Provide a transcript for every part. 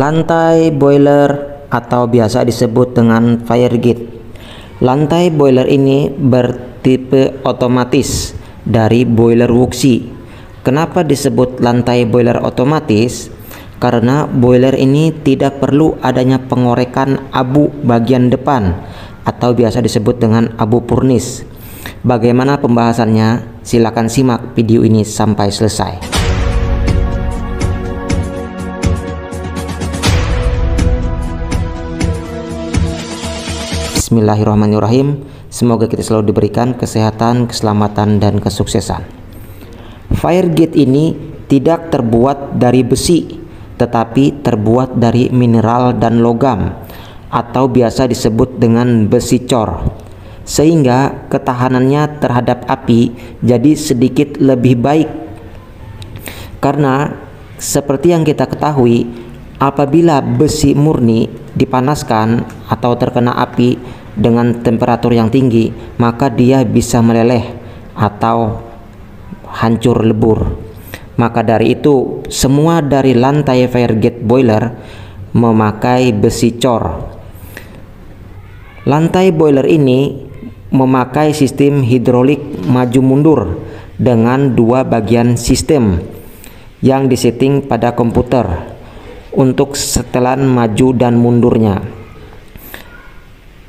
Lantai boiler atau biasa disebut dengan fire gate. Lantai boiler ini bertipe otomatis dari boiler Wuxi. Kenapa disebut lantai boiler otomatis? Karena boiler ini tidak perlu adanya pengorekan abu bagian depan atau biasa disebut dengan abu purnis. Bagaimana pembahasannya? Silakan simak video ini sampai selesai. Bismillahirrahmanirrahim. Semoga kita selalu diberikan kesehatan, keselamatan, dan kesuksesan. Fire gate ini tidak terbuat dari besi, tetapi terbuat dari mineral dan logam, atau biasa disebut dengan besi cor, sehingga ketahanannya terhadap api jadi sedikit lebih baik. Karena seperti yang kita ketahui, apabila besi murni dipanaskan atau terkena api dengan temperatur yang tinggi, maka dia bisa meleleh atau hancur lebur. Maka dari itu, semua dari lantai fire gate boiler memakai besi cor. Lantai boiler ini memakai sistem hidrolik maju mundur dengan dua bagian sistem yang disetting pada komputer untuk setelan maju dan mundurnya.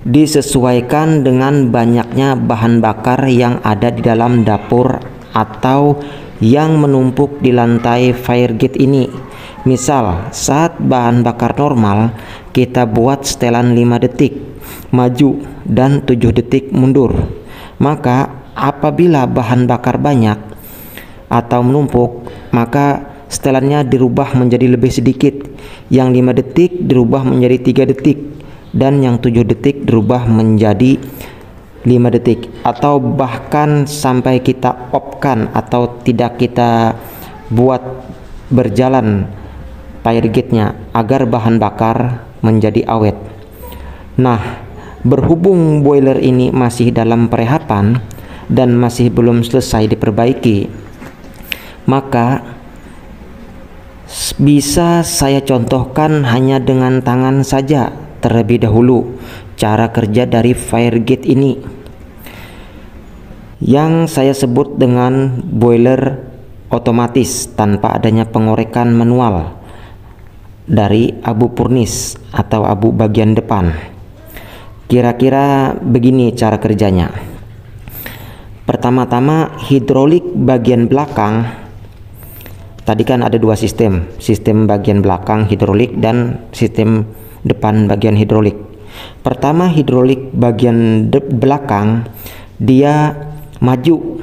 Disesuaikan dengan banyaknya bahan bakar yang ada di dalam dapur atau yang menumpuk di lantai fire gate ini. Misal, saat bahan bakar normal, kita buat setelan 5 detik maju dan 7 detik mundur. Maka apabila bahan bakar banyak atau menumpuk, maka setelannya dirubah menjadi lebih sedikit. Yang 5 detik dirubah menjadi 3 detik, dan yang 7 detik dirubah menjadi 5 detik, atau bahkan sampai kita opkan atau tidak kita buat berjalan fire gate-nya agar bahan bakar menjadi awet. Nah, berhubung boiler ini masih dalam perehapan dan masih belum selesai diperbaiki, maka bisa saya contohkan hanya dengan tangan saja terlebih dahulu cara kerja dari fire gate ini, yang saya sebut dengan boiler otomatis tanpa adanya pengorekan manual dari abu purnis atau abu bagian depan. Kira-kira begini cara kerjanya. Pertama-tama, hidrolik bagian belakang. Tadi kan ada dua sistem bagian belakang hidrolik dan sistem depan bagian hidrolik. Pertama, hidrolik bagian belakang dia maju.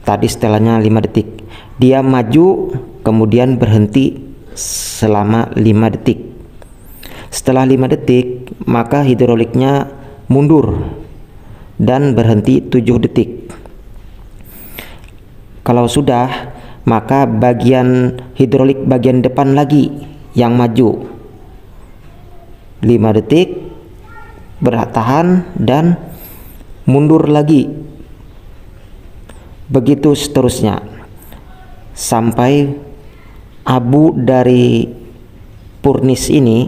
Tadi setelahnya 5 detik. Dia maju kemudian berhenti selama 5 detik. Setelah 5 detik, maka hidroliknya mundur dan berhenti 7 detik. Kalau sudah, maka bagian hidrolik bagian depan lagi yang maju 5 detik, bertahan dan mundur lagi. Begitu seterusnya sampai abu dari purnis ini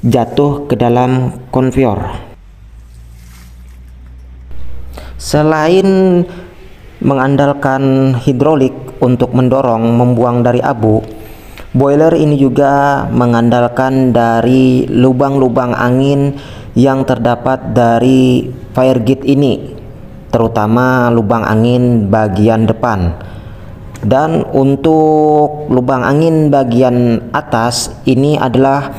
jatuh ke dalam konveyor. Selain mengandalkan hidrolik untuk mendorong membuang dari abu, boiler ini juga mengandalkan dari lubang-lubang angin yang terdapat dari fire gate ini, terutama lubang angin bagian depan. Dan untuk lubang angin bagian atas ini adalah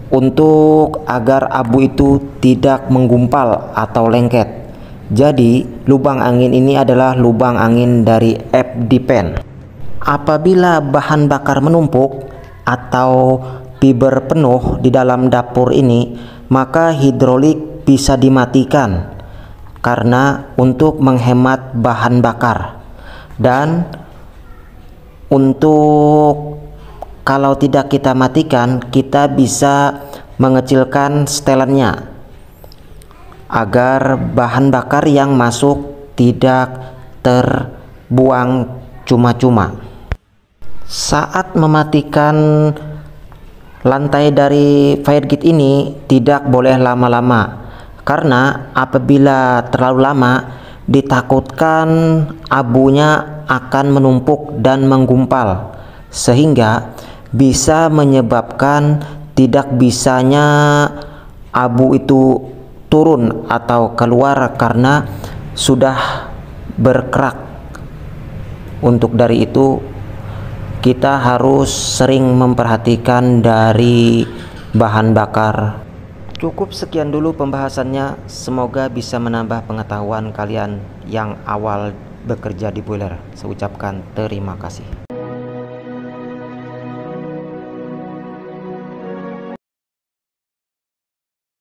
untuk agar abu itu tidak menggumpal atau lengket. Jadi lubang angin ini adalah lubang angin dari FD pen. Apabila bahan bakar menumpuk atau fiber penuh di dalam dapur ini, maka hidrolik bisa dimatikan karena untuk menghemat bahan bakar. Dan untuk kalau tidak kita matikan, kita bisa mengecilkan setelannya agar bahan bakar yang masuk tidak terbuang cuma-cuma. Saat mematikan Lantai dari firegate ini tidak boleh lama-lama, karena apabila terlalu lama ditakutkan abunya akan menumpuk dan menggumpal, sehingga bisa menyebabkan tidak bisanya abu itu turun atau keluar karena sudah berkerak. Untuk dari itu kita harus sering memperhatikan dari bahan bakar. Cukup sekian dulu pembahasannya, semoga bisa menambah pengetahuan kalian yang awal bekerja di boiler. Saya ucapkan terima kasih.